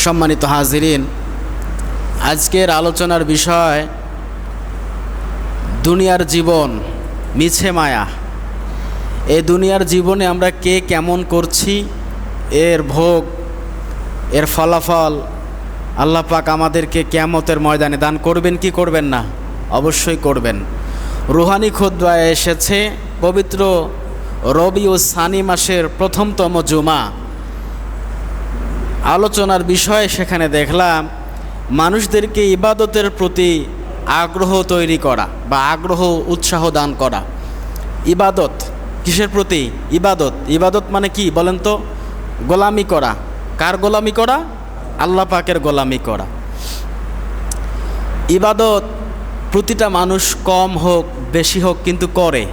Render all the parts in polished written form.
সম্মানিত হাজিরিন, আজকের আলোচনার বিষয় দুনিয়ার জীবন মিছে মায়া। এই দুনিয়ার জীবনে আমরা কে কেমন করছি, এর ভোগ, এর ফলাফল আল্লাহ পাক আমাদেরকে কিয়ামতের ময়দানে দান করবেন কি করবেন না? অবশ্যই করবেন। রুহানি খুতবায় এসেছে পবিত্র রবিউল সানি মাসের প্রথমতম জুমা। আলোচনার বিষয় সেখানে দেখলাম মানুষদেরকে ইবাদতের প্রতি আগ্রহ তৈরি করা বা আগ্রহ উৎসাহ দান করা। ইবাদত কিসের প্রতি? ইবাদত মানে কি বলেন তো? গোলামি করা। কার গোলামি করা? আল্লাহ পাকের গোলামি করা। ইবাদত প্রতিটা মানুষ কম হোক বেশি হোক কিন্তু করে।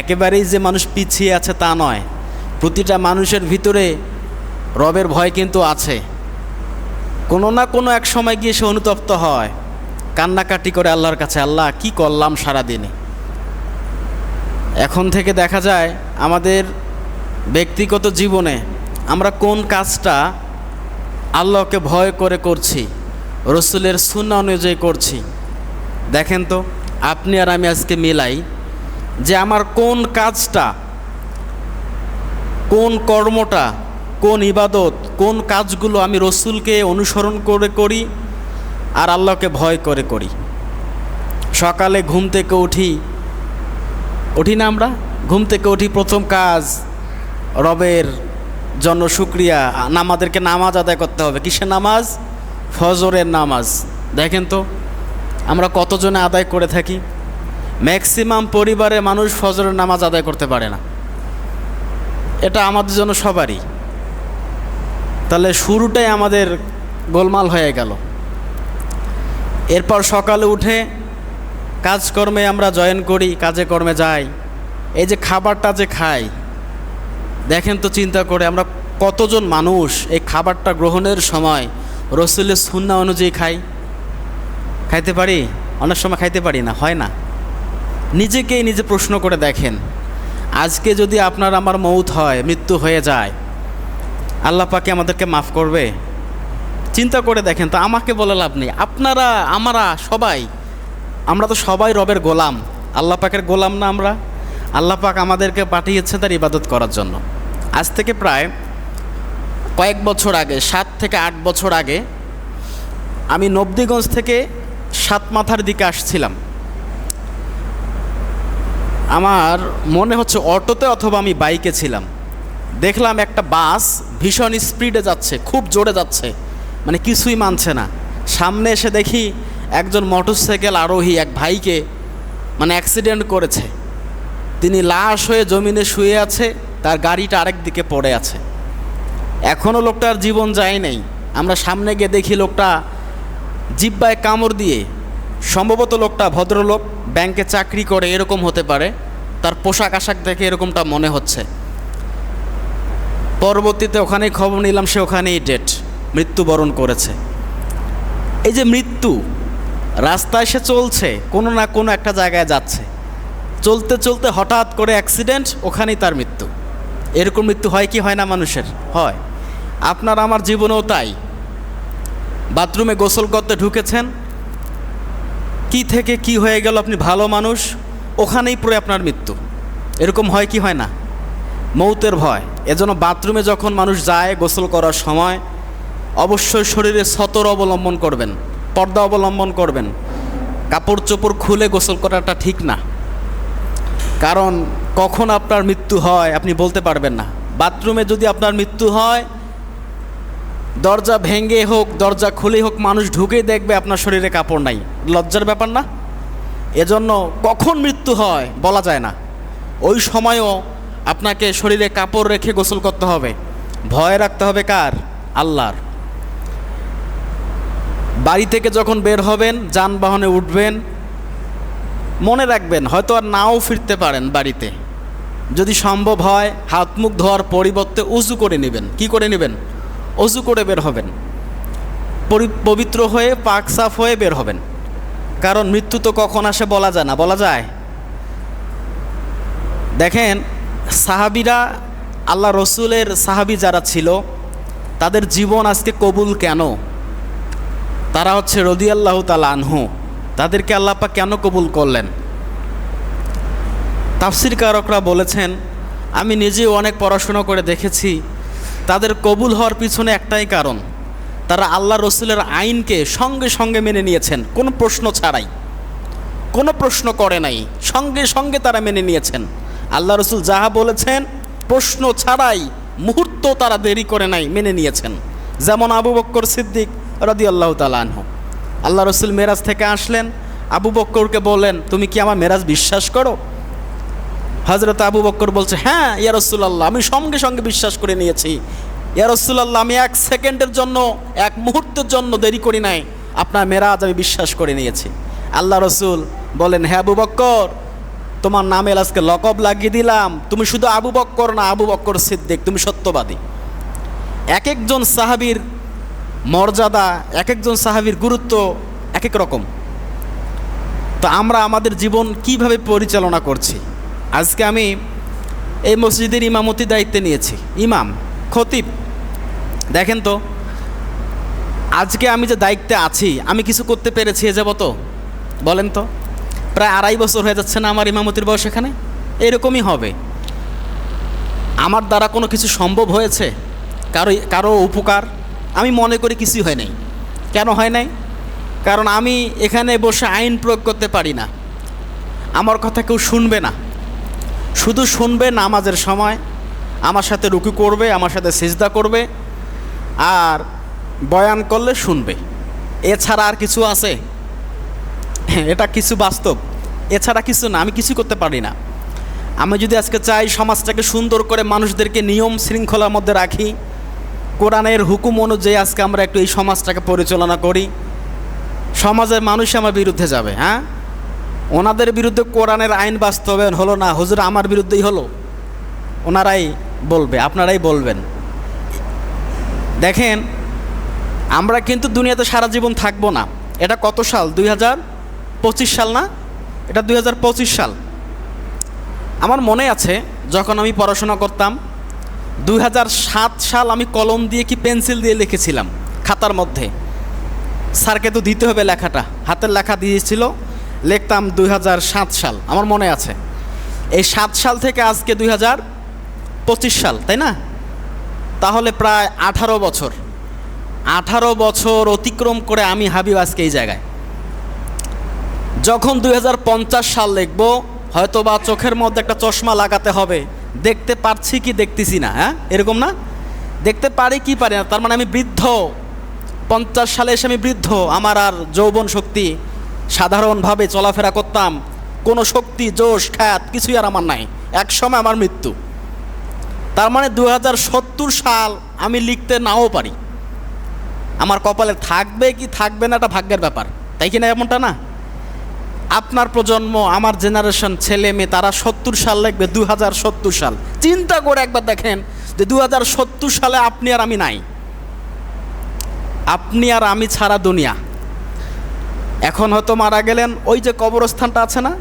একেবারেই যে মানুষ পিছিয়ে আছে তা নয়। প্রতিটা মানুষের ভিতরে রবের ভয় কিন্তু আছে। কোনো না কোনো এক সময় গিয়ে সে অনুতপ্ত হয়, কান্নাকাটি করে আল্লাহর কাছে, আল্লাহ কি করলাম সারাদিনে। এখন থেকে দেখা যায় আমাদের ব্যক্তিগত জীবনে আমরা কোন কাজটা আল্লাহকে ভয় করে করছি, রসুলের সুন্নাহ অনুযায়ী করছি। দেখেন তো, আপনি আর আমি আজকে মিলাই যে আমার কোন কাজটা, কোন কর্মটা, কোন ইবাদত, কোন কাজগুলো আমি রসুলকে অনুসরণ করে করি আর আল্লাহকে ভয় করে করি। সকালে ঘুম থেকে উঠি না আমরা? ঘুম থেকে উঠি, প্রথম কাজ রবের জন্য শুকরিয়া, আমাদেরকে নামাজ আদায় করতে হবে। কিসের নামাজ? ফজরের নামাজ। দেখেন তো আমরা কতজনে আদায় করে থাকি? ম্যাক্সিমাম পরিবারে মানুষ ফজরের নামাজ আদায় করতে পারে না। এটা আমাদের জন্য সবারই। তাহলে শুরুটাই আমাদের গোলমাল হয়ে গেল। এরপর সকালে উঠে কাজকর্মে আমরা জয়েন করি, কাজে কর্মে যাই। এই যে খাবারটা যে খাই, দেখেন তো চিন্তা করে আমরা কতজন মানুষ এই খাবারটা গ্রহণের সময় রসুলের সুন্নাহ অনুযায়ী খাইতে পারি? অনেক সময় খাইতে পারি না, হয় না? নিজেকেই নিজে প্রশ্ন করে দেখেন, আজকে যদি আপনার আমার মৌত হয়, মৃত্যু হয়ে যায়, আল্লাহ পাকে আমাদেরকে মাফ করবে? চিন্তা করে দেখেন তো। আমাকে বলে লাভ নেই, আপনারা আমরা তো সবাই রবের গোলাম, আল্লাহ পাকের গোলাম না আমরা? আল্লাহ পাক আমাদেরকে পাঠিয়েছে তার ইবাদত করার জন্য। আজ থেকে প্রায় কয়েক বছর আগে, 7 থেকে 8 বছর আগে, আমি নবদিগঞ্জ থেকে সাতমাথার দিকে আসছিলাম। আমার মনে হচ্ছে অটোতে অথবা আমি বাইকে ছিলাম। দেখলাম একটা বাস ভীষণ স্পিডে যাচ্ছে, খুব জোরে যাচ্ছে, মানে কিছুই মানছে না। সামনে এসে দেখি একজন মোটরসাইকেল আরোহী এক ভাইকে অ্যাক্সিডেন্ট করেছে। তিনি লাশ হয়ে জমিনে শুয়ে আছে, তার গাড়িটা আরেক দিকে পড়ে আছে। এখনও লোকটার জীবন যায় নাই। আমরা সামনে গিয়ে দেখি লোকটা জিহ্বায় কামড় দিয়ে, সম্ভবত লোকটা ভদ্রলোক, ব্যাংকে চাকরি করে, এরকম হতে পারে, তার পোশাক আশাক দেখে এরকমটা মনে হচ্ছে। পরবর্তীতে ওখানেই খবর নিলাম সে ওখানেই মৃত্যুবরণ করেছে। এই যে মৃত্যু, রাস্তায় সে চলছে, কোনো না কোনো একটা জায়গায় যাচ্ছে, চলতে চলতে হঠাৎ করে অ্যাক্সিডেন্ট, ওখানেই তার মৃত্যু। এরকম মৃত্যু হয় কি হয় না মানুষের? হয়। আপনার আমার জীবনেও তাই। বাথরুমে গোসল করতে ঢুকেছেন, কি থেকে কি হয়ে গেল, আপনি ভালো মানুষ, ওখানেই পড়ে আপনার মৃত্যু। এরকম হয় কি হয় না? মৌতের ভয়। এজন্য বাথরুমে যখন মানুষ যায় গোসল করার সময় অবশ্যই শরীরে সতর অবলম্বন করবেন, পর্দা অবলম্বন করবেন। কাপড় চোপড় খুলে গোসল করাটা ঠিক না, কারণ কখন আপনার মৃত্যু হয় আপনি বলতে পারবেন না। বাথরুমে যদি আপনার মৃত্যু হয়, দরজা ভেঙে হোক দরজা খুলে হোক, মানুষ ঢুকেই দেখবে আপনার শরীরে কাপড় নাই। লজ্জার ব্যাপার না? এজন্য কখন মৃত্যু হয় বলা যায় না। ওই সময়ও আপনাকে শরীরে কাপড় রেখে গোসল করতে হবে। ভয় রাখতে হবে কার? আল্লাহর। বাড়ি থেকে যখন বের হবেন, যানবাহনে উঠবেন, মনে রাখবেন হয়তো আর নাও ফিরতে পারেন বাড়িতে। যদি সম্ভব হয় হাত মুখ ধোয়ার পরিবর্তে উজু করে নেবেন। কি করে নেবেন? অজু করে বের হবেন, পবিত্র হয়ে পাক সাফ হয়ে বের হবেন। কারণ মৃত্যু তো কখন আসে বলা যায় না। বলা যায়? দেখেন সাহাবীরা, আল্লাহ রসুলের সাহাবী যারা ছিল তাদের জীবন আজকে কবুল কেন? তারা হচ্ছে রাদিয়াল্লাহু তাআলা আনহু। তাদেরকে আল্লাহ পাক কেন কবুল করলেন? তাফসীর কারকরা বলেছেন, আমি নিজেও অনেক পড়াশোনা করে দেখেছি, তাদের কবুল হওয়ার পিছনে একটাই কারণ, তারা আল্লাহ রসুলের আইনকে সঙ্গে সঙ্গে মেনে নিয়েছেন, কোনো প্রশ্ন ছাড়াই, কোনো প্রশ্ন করে নাই, সঙ্গে সঙ্গে তারা মেনে নিয়েছেন। আল্লাহ রসুল যাহা বলেছেন প্রশ্ন ছাড়াই, মুহূর্ত তারা দেরি করে নাই, মেনে নিয়েছেন। যেমন আবু বকর সিদ্দিক রাদিয়াল্লাহু তাআলা আনহু, আল্লাহ রসুল মেরাজ থেকে আসলেন, আবু বকরকে বললেন, তুমি কি আমার মেরাজ বিশ্বাস করো? হযরত আবু বকর বলছে, হ্যাঁ ইয়া রাসূলুল্লাহ, আমি সঙ্গে সঙ্গে বিশ্বাস করে নিয়েছি। ইয়া রাসূলুল্লাহ, আমি এক সেকেন্ডের জন্য, এক মুহূর্তের জন্য দেরি করি নাই, আপনার মেরাজ আমি বিশ্বাস করে নিয়েছি। আল্লাহ রসুল বলেন, হ্যাঁ আবু বকর, তোমার নামে আজকে লকব লাগিয়ে দিলাম, তুমি শুধু আবু বকর না, আবু বকর সিদ্দিক, তুমি সত্যবাদী। এক একজন সাহাবীর মর্যাদা, এক একজন সাহাবীর গুরুত্ব এক এক রকম। তো আমরা আমাদের জীবন কিভাবে পরিচালনা করছি? আজকে আমি এই মসজিদের ইমামতির দায়িত্বে নিয়েছি, ইমাম, খতিব। দেখেন তো, আজকে আমি যে দায়িত্বে আছি, আমি কিছু করতে পেরেছি এ যাবত? বলেন তো, প্রায় 2.5 বছর হয়ে যাচ্ছে না আমার ইমামতির বয়স এখানে? এরকমই হবে। আমার দ্বারা কোনো কিছু সম্ভব হয়েছে? কারো উপকার? আমি মনে করি কিছুই হয় নাই। কেন হয় নাই? কারণ আমি এখানে বসে আইন প্রয়োগ করতে পারি না, আমার কথা কেউ শুনবে না। শুধু শুনবে নামাজের সময়, আমার সাথে রুকু করবে, আমার সাথে সিজদা করবে, আর বয়ান করলে শুনবে। এছাড়া আর কিছু আছে? এটা কিছু বাস্তব, এছাড়া কিছু না, আমি কিছু করতে পারি না। আমি যদি আজকে চাই সমাজটাকে সুন্দর করে মানুষদেরকে নিয়ম শৃঙ্খলার মধ্যে রাখি, কোরআনের হুকুম অনুযায়ী আজকে আমরা একটু এই সমাজটাকে পরিচালনা করি, সমাজের মানুষ আমার বিরুদ্ধে যাবে। হ্যাঁ, ওনাদের বিরুদ্ধে কোরআনের আইন বাস্তবায়ন হলো না, হুজুর আমার বিরুদ্ধেই হলো, ওনারাই বলবে, আপনারাই বলবেন। দেখেন, আমরা কিন্তু দুনিয়াতে সারা জীবন থাকবো না। এটা কত সাল? 2025 সাল না? এটা 2025 সাল। আমার মনে আছে যখন আমি পড়াশোনা করতাম, 2007 সাল আমি কলম দিয়ে কি পেন্সিল দিয়ে লিখেছিলাম খাতার মধ্যে। স্যারকে তো দিতে হবে লেখাটা, হাতের লেখা দিয়েছিল, লিখতাম 2007 সাল, আমার মনে আছে। এই 7 সাল থেকে আজকে 2025 সাল, তাই না? তাহলে প্রায় 18 বছর, 18 বছর অতিক্রম করে আমি হাবিব আজকে এই জায়গায়। যখন 2050 সাল লিখব, হয়তো বা চোখের মধ্যে একটা চশমা লাগাতে হবে, দেখতে পারছি কি দেখতেছি না। হ্যাঁ, এরকম না? দেখতে পারি কি পারি না, তার মানে আমি বৃদ্ধ। 50 সালে এসে আমি বৃদ্ধ, আমার আর যৌবন শক্তি, সাধারণভাবে চলাফেরা করতাম, কোনো শক্তি, জোশ, খ্যাত কিছুই আর আমার নাই। এক সময় আমার মৃত্যু। তার মানে 2070 সাল আমি লিখতে নাও পারি, আমার কপালে থাকবে কি থাকবে না এটা ভাগ্যের ব্যাপার, তাই কি না? এমনটা না? আপনার প্রজন্ম, আমার জেনারেশন, ছেলে মেয়ে, তারা 70 সাল লিখবে, 2070 সাল। চিন্তা করে একবার দেখেন যে 2070 সালে আপনি আর আমি নাই, আপনি আর আমি ছাড়া দুনিয়া। এখন হয়তো মারা গেলেন, ওই যে কবরস্থানটা আছে না,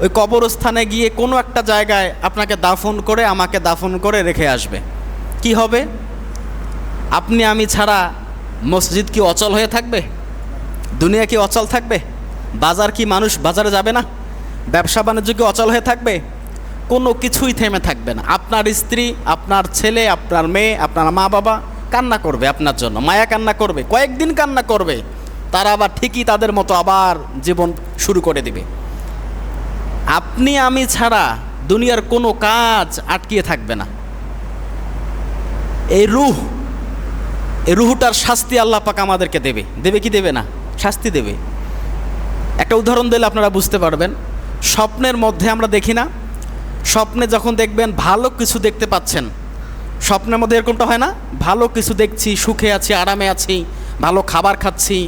ওই কবরস্থানে গিয়ে কোনো একটা জায়গায় আপনাকে দাফন করে, আমাকে দাফন করে রেখে আসবে। কি হবে? আপনি আমি ছাড়া মসজিদ কি অচল হয়ে থাকবে? দুনিয়া কি অচল থাকবে? বাজার কি মানুষ বাজারে যাবে না? ব্যবসা বাণিজ্য কি অচল হয়ে থাকবে? কোনো কিছুই থেমে থাকবে না। আপনার স্ত্রী, আপনার ছেলে, আপনার মেয়ে, আপনার মা বাবা কান্না করবে আপনার জন্য, মায়া কান্না করবে, কয়েকদিন কান্না করবে, তারা আবার ঠিকই তাদের মতো আবার জীবন শুরু করে দিবে। আপনি আমি ছাড়া দুনিয়ার কোনো কাজ আটকিয়ে থাকবে না। এই রুহটার শাস্তি আল্লাহ পাক আমাদেরকে দেবে। দেবে কি দেবে না? শাস্তি দেবে। একটা উদাহরণ দিলে আপনারা বুঝতে পারবেন। স্বপ্নের মধ্যে আমরা দেখি না, স্বপ্নে যখন দেখবেন ভালো কিছু দেখতে পাচ্ছেন, স্বপ্নের মধ্যে এরকমটা হয় না? ভালো কিছু দেখছি, সুখে আছি, আরামে আছি, ভালো খাবার খাচ্ছি,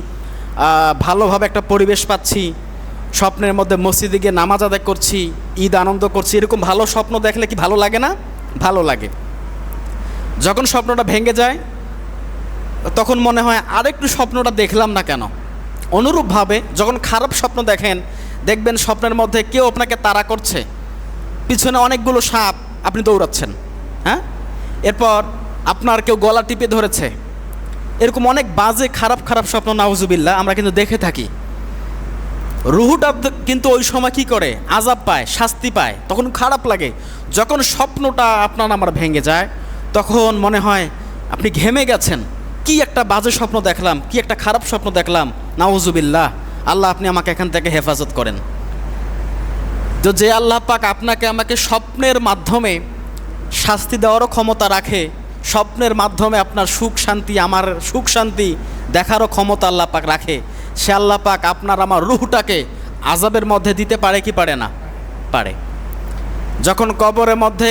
ভালোভাবে একটা পরিবেশ পাচ্ছি, স্বপ্নের মধ্যে মসজিদে গিয়ে নামাজ আদায় করছি, ঈদ আনন্দ করছি। এরকম ভালো স্বপ্ন দেখলে কি ভালো লাগে না? ভালো লাগে। যখন স্বপ্নটা ভেঙে যায় তখন মনে হয় আরেকটু স্বপ্নটা দেখলাম না কেন। অনুরূপভাবে যখন খারাপ স্বপ্ন দেখেন, দেখবেন স্বপ্নের মধ্যে কেউ আপনাকে তাড়া করছে, পিছনে অনেকগুলো সাপ, আপনি দৌড়াচ্ছেন। হ্যাঁ, এরপর আপনার কেউ গলা টিপে ধরেছে, এরকম অনেক বাজে খারাপ খারাপ স্বপ্ন নাউজুবিল্লাহ আমরা কিন্তু দেখে থাকি। রুহুটা কিন্তু ওই সময় কী করে, আযাব পায়, শাস্তি পায়, তখন খারাপ লাগে। যখন স্বপ্নটা আপনার আমার ভেঙে যায় তখন মনে হয় আপনি ঘেমে গেছেন, কি একটা বাজে স্বপ্ন দেখলাম, কি একটা খারাপ স্বপ্ন দেখলাম, নাউজুবিল্লাহ। আল্লাহ আপনি আমাকে এখান থেকে হেফাজত করেন। তো যে আল্লাহ পাক আপনাকে আমাকে স্বপ্নের মাধ্যমে শাস্তি দেওয়ারও ক্ষমতা রাখে, স্বপ্নের মাধ্যমে আপনার সুখ শান্তি, আমার সুখ শান্তি দেখারও ক্ষমতা আল্লাহ পাক রাখে, সে আল্লাহ পাক আপনার আমার রুহটাকে আযাবের মধ্যে দিতে পারে কি পারে না? পারে। যখন কবরের মধ্যে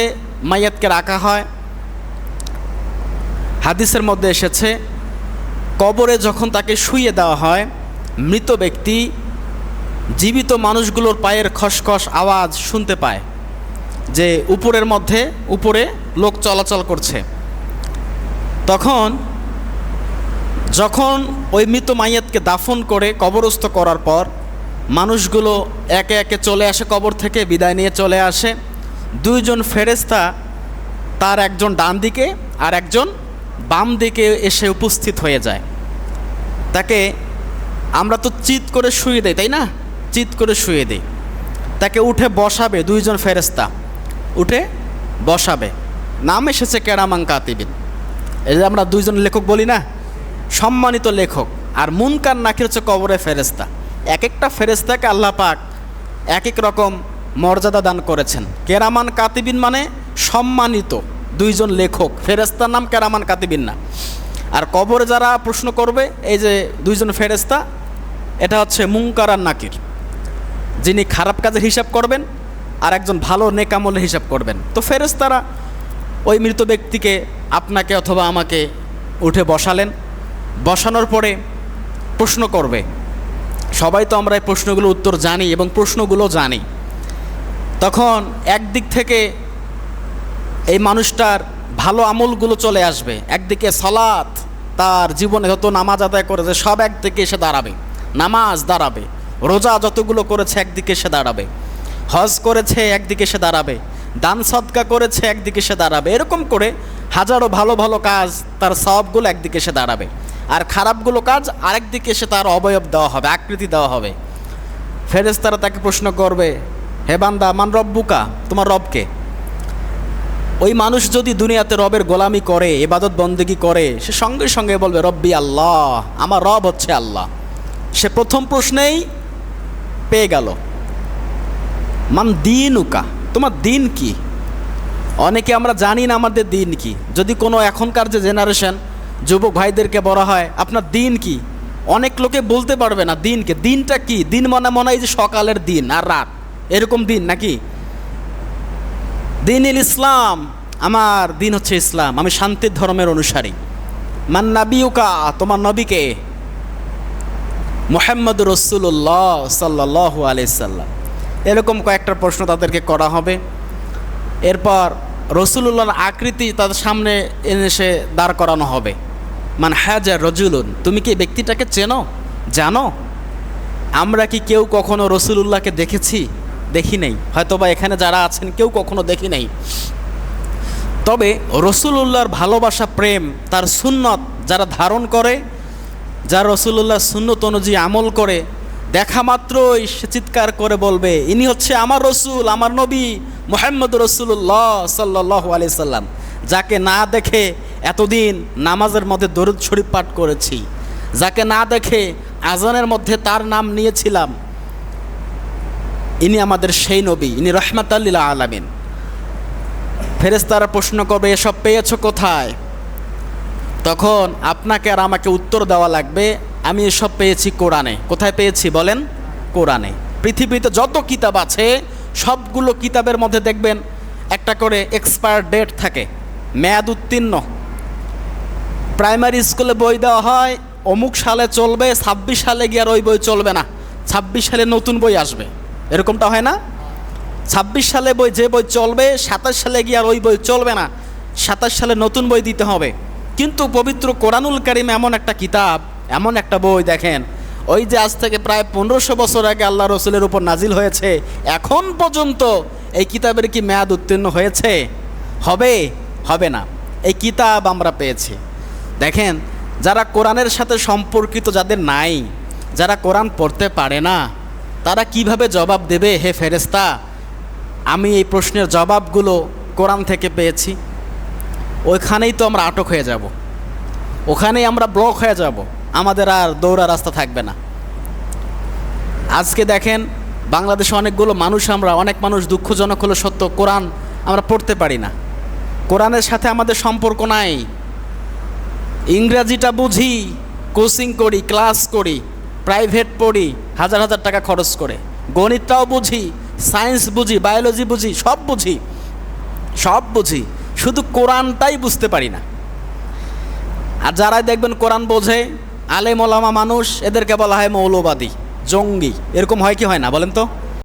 মাইয়াতকে রাখা হয়, হাদিসের মধ্যে এসেছে কবরে যখন তাকে শুইয়ে দেওয়া হয়, মৃত ব্যক্তি জীবিত মানুষগুলোর পায়ের খসখস আওয়াজ শুনতে পায় যে উপরের মধ্যে উপরে লোক চলাচল করছে। তখন যখন ওই মৃত মাইয়াতকে দাফন করে কবরস্থ করার পর মানুষগুলো একে একে চলে আসে, কবর থেকে বিদায় নিয়ে চলে আসে। দুইজন ফেরেশতা, তার একজন ডান দিকে আর একজন বাম দিকে এসে উপস্থিত হয়ে যায়। তাকে আমরা তো চিৎ করে শুয়ে দেই, তাই না? চিৎ করে শুয়ে দেই। তাকে উঠে বসাবে দুইজন ফেরেশতা, উঠে বসাবে। নাম এসেছে কেরামান কাতিবিন। এই যে আমরা দুইজন লেখক বলি না, সম্মানিত লেখক। আর মুনকার নাকির হচ্ছে কবরে ফেরেশতা। এক একটা ফেরেশতাকে আল্লাহ পাক এক এক রকম মর্যাদা দান করেছেন। কেরামান কাতিবিন মানে সম্মানিত দুইজন লেখক, ফেরেশতার নাম কেরামান কাতিবিন না। আর কবরে যারা প্রশ্ন করবে, এই যে দুইজন ফেরেশতা, এটা হচ্ছে মুনকার আর নাকির, যিনি খারাপ কাজের হিসাব করবেন আর একজন ভালো নেকামলের হিসাব করবেন। তো ফেরেশতারা ওই মৃত ব্যক্তিকে, আপনাকে অথবা আমাকে উঠে বসালেন। বসানোর পরে প্রশ্ন করবে। সবাই তো আমরা এই প্রশ্নগুলো উত্তর জানি এবং প্রশ্নগুলো জানি। তখন একদিক থেকে এই মানুষটার ভালো আমলগুলো চলে আসবে, একদিকে সালাত, তার জীবনে যত নামাজ আদায় করেছে সব একদিকে এসে দাঁড়াবে, নামাজ দাঁড়াবে, রোজা যতগুলো করেছে একদিকে এসে দাঁড়াবে, হজ করেছে একদিকে এসে দাঁড়াবে, দান সদকা করেছে একদিকে এসে দাঁড়াবে। এরকম করে হাজারো ভালো ভালো কাজ, তার সবগুলো একদিকে এসে দাঁড়াবে, আর খারাপগুলো কাজ আরেক দিকে এসে তার অবয়ব দেওয়া হবে, আকৃতি দেওয়া হবে। ফেরেশতারা তাকে প্রশ্ন করবে, হে বান্দা, মান রব্বুকা, তোমার রবকে? ওই মানুষ যদি দুনিয়াতে রবের গোলামি করে, ইবাদত বন্দেগী করে, সে সঙ্গে সঙ্গে বলবে রব্বি আল্লাহ, আমার রব হচ্ছে আল্লাহ। সে প্রথম প্রশ্নেই পেয়ে গেল। মান দিনুকা, তোমার দিন কি? অনেকে আমরা জানি না আমাদের দিন কি। যদি কোনো এখনকার যে জেনারেশন যুবক ভাইদেরকে বলা হয় আপনার দিন কি, অনেক লোকে বলতে পারবে না দিনকে। দিনটা কি? দিন মনে হয় যে সকালের দিন আর রাত, এরকম দিন নাকি? দিন ইসলাম, আমার দিন হচ্ছে ইসলাম, আমি শান্তির ধর্মের অনুসারী। মান নাবিউকা, তোমার নবীকে? মুহাম্মদ রাসূলুল্লাহ সাল্লাল্লাহু আলাইহি সাল্লাম। এরকম কয়েকটা প্রশ্ন তাদেরকে করা হবে। এরপর রাসূলুল্লাহর আকৃতি তাদের সামনে এসে দাঁড় করানো হবে। মান হাজা রাজুলুন, তুমি কি ব্যক্তিটাকে চেনো, জানো? আমরা কি কেউ কখনো রাসূলুল্লাহকে দেখেছি? দেখি নাই, হয়তোবা এখানে যারা আছেন কেউ কখনো দেখি নাই। তবে রাসূলুল্লাহর ভালোবাসা, প্রেম, তার সুন্নত যারা ধারণ করে, যারা রাসূলুল্লাহর সুন্নত অনুযায়ী আমল করে, দেখা মাত্রই সে চিৎকার করে বলবে ইনি হচ্ছে আমার রসুল, আমার নবী মুহাম্মদ রাসূলুল্লাহ সাল্লাল্লাহু আলাইহি সাল্লাম, যাকে না দেখে এতদিন নামাজের মধ্যে দরুদ শরীফ পাঠ করেছি, যাকে না দেখে আজানের মধ্যে তার নাম নিয়েছিলাম, ইনি আমাদের সেই নবী, ইনি রাহমাতাল লিল আলামিন। ফেরেশতারা প্রশ্ন করবে এসব পেয়েছো কোথায়? তখন আপনাকে আর আমাকে উত্তর দেওয়া লাগবে আমি এসব পেয়েছি কোরআনে। কোথায় পেয়েছি বলেন? কোরআনে। পৃথিবীতে যত কিতাব আছে সবগুলো কিতাবের মধ্যে দেখবেন একটা করে এক্সপায়ার ডেট থাকে, মেয়াদ উত্তীর্ণ। প্রাইমারি স্কুলে বই দেওয়া হয় অমুক সালে চলবে, 26 সালে গিয়ে আর ওই বই চলবে না, 26 সালে নতুন বই আসবে, এরকমটা হয় না? 26 সালে বই, যে বই চলবে 27 সালে গিয়ে আর ওই বই চলবে না, 27 সালে নতুন বই দিতে হবে। কিন্তু পবিত্র কোরআনুল কারীম এমন একটা কিতাব, এমন একটা বই, দেখেন ওই যে আজ থেকে প্রায় 1500 বছর আগে আল্লাহ রসুলের উপর নাজিল হয়েছে, এখন পর্যন্ত এই কিতাবের কি মেয়াদ উত্তীর্ণ হয়েছে? হবে? হবে না। এই কিতাব আমরা পেয়েছি। দেখেন যারা কোরআনের সাথে সম্পর্কিত যাদের নাই, যারা কোরআন পড়তে পারে না, তারা কিভাবে জবাব দেবে হে ফেরেশতা? আমি এই প্রশ্নের জবাবগুলো কোরআন থেকে পেয়েছি। ওইখানেই তো আমরা আটক হয়ে যাব, ওখানেই আমরা ব্লক হয়ে যাব, আমাদের আর দৌড়া রাস্তা থাকবে না। আজকে দেখেন বাংলাদেশে অনেকগুলো মানুষ, আমরা অনেক মানুষ, দুঃখজনক হলো সত্য, কোরআন আমরা পড়তে পারি না, কোরআনের সাথে আমাদের সম্পর্ক নাই। ইংরাজিটা বুঝি, কোচিং করি, ক্লাস করি, প্রাইভেট পড়ি হাজার হাজার টাকা খরচ করে, গণিতটাও বুঝি, সায়েন্স বুঝি, বায়োলজি বুঝি, সব বুঝি, সব বুঝি, শুধু কোরআনটাই বুঝতে পারি না। আর যারাই দেখবেন কোরআন বোঝে, আলেম ওলামা মানুষ, এদেরকে বলা হয় মৌলবাদী, জঙ্গি। এরকম হয় কি হয় না বলেন তো?